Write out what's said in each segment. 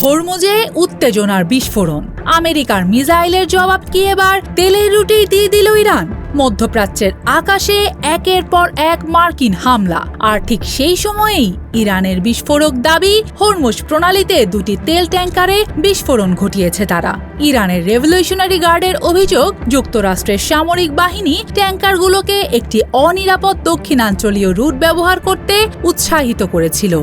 হরমুজে উত্তেজনার বিস্ফোরণ। আমেরিকার মিসাইলের জবাব কি এবার তেলের রুটি দিয়ে দিল ইরান? মধ্যপ্রাচ্যের আকাশে একের পর এক মার্কিন হামলা, আর ঠিক সেই সময়েই ইরানের বিস্ফোরক দাবি হরমুজ প্রণালীতে দুটি তেল ট্যাঙ্কারে বিস্ফোরণ ঘটিয়েছে তারা। ইরানের রেভলিউশনারি গার্ডের অভিযোগ, যুক্তরাষ্ট্রের সামরিক বাহিনী ট্যাঙ্কারগুলোকে একটি অনিরাপদ দক্ষিণাঞ্চলীয় রুট ব্যবহার করতে উৎসাহিত করেছিল।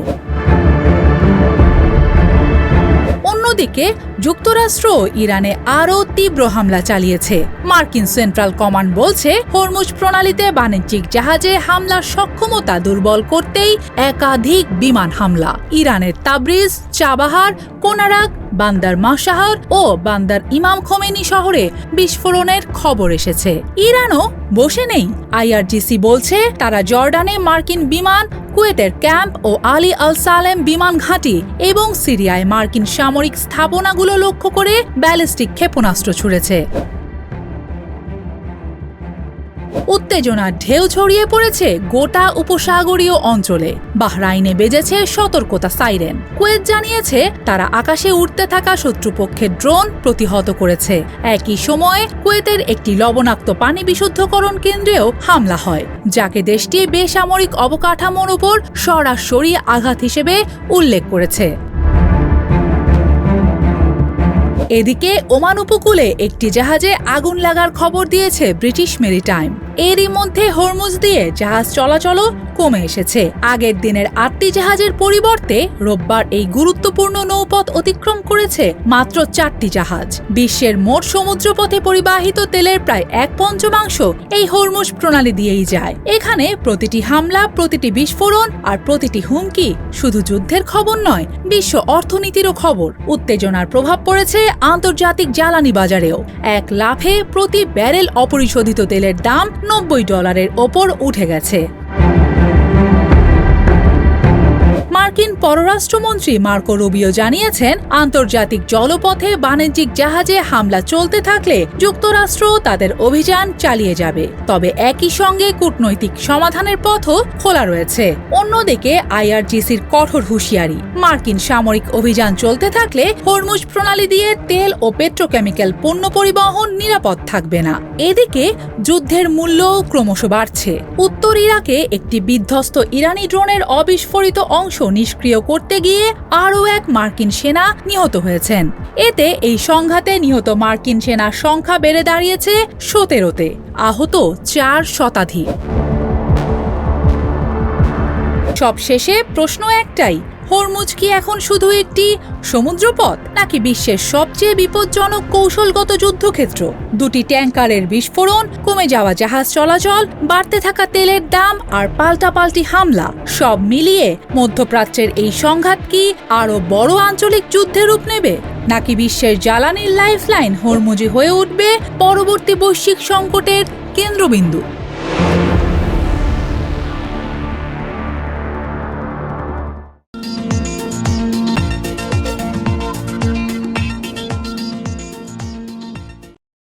অন্যদিকে যুক্তরাষ্ট্র ইরানে আরও তীব্র হামলা চালিয়েছে। মার্কিন সেন্ট্রাল কমান্ড বলছে, হরমুজ প্রণালীতে বাণিজ্যিক জাহাজে হামলার সক্ষমতা দুর্বল করতেই একাধিক বিমান হামলা। ইরানের তাবরিজ, চাবাহার, কোনারাক, বান্দার মাশাহর ও বান্দার ইমাম খোমেনি শহরে বিস্ফোরণের খবর এসেছে। ইরানও বসে নেই। আইআরজিসি বলছে, তারা জর্ডানে মার্কিন বিমান, কুয়েতের ক্যাম্প ও আলী আল সালেম বিমান ঘাঁটি এবং সিরিয়ায় মার্কিন সামরিক স্থাপনাগুলো লক্ষ্য করে ব্যালিস্টিক ক্ষেপণাস্ত্র ছুড়েছে। উত্তেজনার ঢেউ ছড়িয়ে পড়েছে গোটা উপসাগরীয় অঞ্চলে। বাহরাইনে বেজেছে সতর্কতা সাইরেন। কুয়েত জানিয়েছে, তারা আকাশে উড়তে থাকা শত্রুপক্ষের ড্রোন প্রতিহত করেছে। একই সময়ে কুয়েতের একটি লবণাক্ত পানি বিশুদ্ধকরণ কেন্দ্রেও হামলা হয়, যাকে দেশটি বেসামরিক অবকাঠামোর উপর সরাসরি আঘাত হিসেবে উল্লেখ করেছে। এদিকে ওমান উপকূলে একটি জাহাজে আগুন লাগার খবর দিয়েছে ব্রিটিশ মেরিটাইম। এরই মধ্যে হরমুজ দিয়ে জাহাজ চলাচলও কমে এসেছে। আগের দিনের 8টি জাহাজের পরিবর্তে রোববার এই গুরুত্বপূর্ণ নৌপথ অতিক্রম করেছে মাত্র 4টি জাহাজ। বিশ্বের মোট সমুদ্রপথে পরিবাহিত তেলের প্রায় 1/5 এই হরমুজ প্রণালী দিয়েই যায়। এখানে প্রতিটি হামলা, প্রতিটি বিস্ফোরণ আর প্রতিটি হুমকি শুধু যুদ্ধের খবর নয়, বিশ্ব অর্থনীতিরও খবর। উত্তেজনার প্রভাব পড়েছে আন্তর্জাতিক জ্বালানি বাজারেও। এক লাফে প্রতি ব্যারেল অপরিশোধিত তেলের দাম $90 ওপর উঠে গেছে। মার্কিন পররাষ্ট্রমন্ত্রী মার্কো রুবিও জানিয়েছেন, আন্তর্জাতিক জলপথে বাণিজ্যিক জাহাজে হামলা চলতে থাকলে যুক্তরাষ্ট্র তাদের অভিযান চালিয়ে যাবে, তবে একই সঙ্গে কূটনৈতিক সমাধানের পথও খোলা রয়েছে। অন্যদিকে আইআরজিসির কঠোর হুঁশিয়ারি, মার্কিন সামরিক অভিযান চলতে থাকলে হরমুজ প্রণালী দিয়ে তেল ও পেট্রোকেমিক্যাল পণ্য পরিবহন নিরাপদ থাকবে না। এদিকে যুদ্ধের মূল্য ক্রমশ বাড়ছে। উত্তর ইরাকে একটি বিধ্বস্ত ইরানি ড্রোনের অবিস্ফোরিত অংশ নিষ্ক্রিয় করতে গিয়ে আরও এক মার্কিন সেনা নিহত হয়েছেন। এতে এই সংঘাতে নিহত মার্কিন সেনার সংখ্যা বেড়ে দাঁড়িয়েছে 17-তে, আহত 4 শতাধিক। সবশেষে প্রশ্ন একটাই, হরমুজ কি এখন শুধু একটি সমুদ্রপথ, নাকি বিশ্বের সবচেয়ে বিপজ্জনক কৌশলগত যুদ্ধক্ষেত্র? দুটি ট্যাঙ্কারের বিস্ফোরণ, কমে যাওয়া জাহাজ চলাচল, বাড়তে থাকা তেলের দাম আর পাল্টাপাল্টি হামলা, সব মিলিয়ে মধ্যপ্রাচ্যের এই সংঘাত কি আরও বড় আঞ্চলিক যুদ্ধে রূপ নেবে, নাকি বিশ্বের জ্বালানির লাইফলাইন হরমুজই হয়ে উঠবে পরবর্তী বৈশ্বিক সংকটের কেন্দ্রবিন্দু?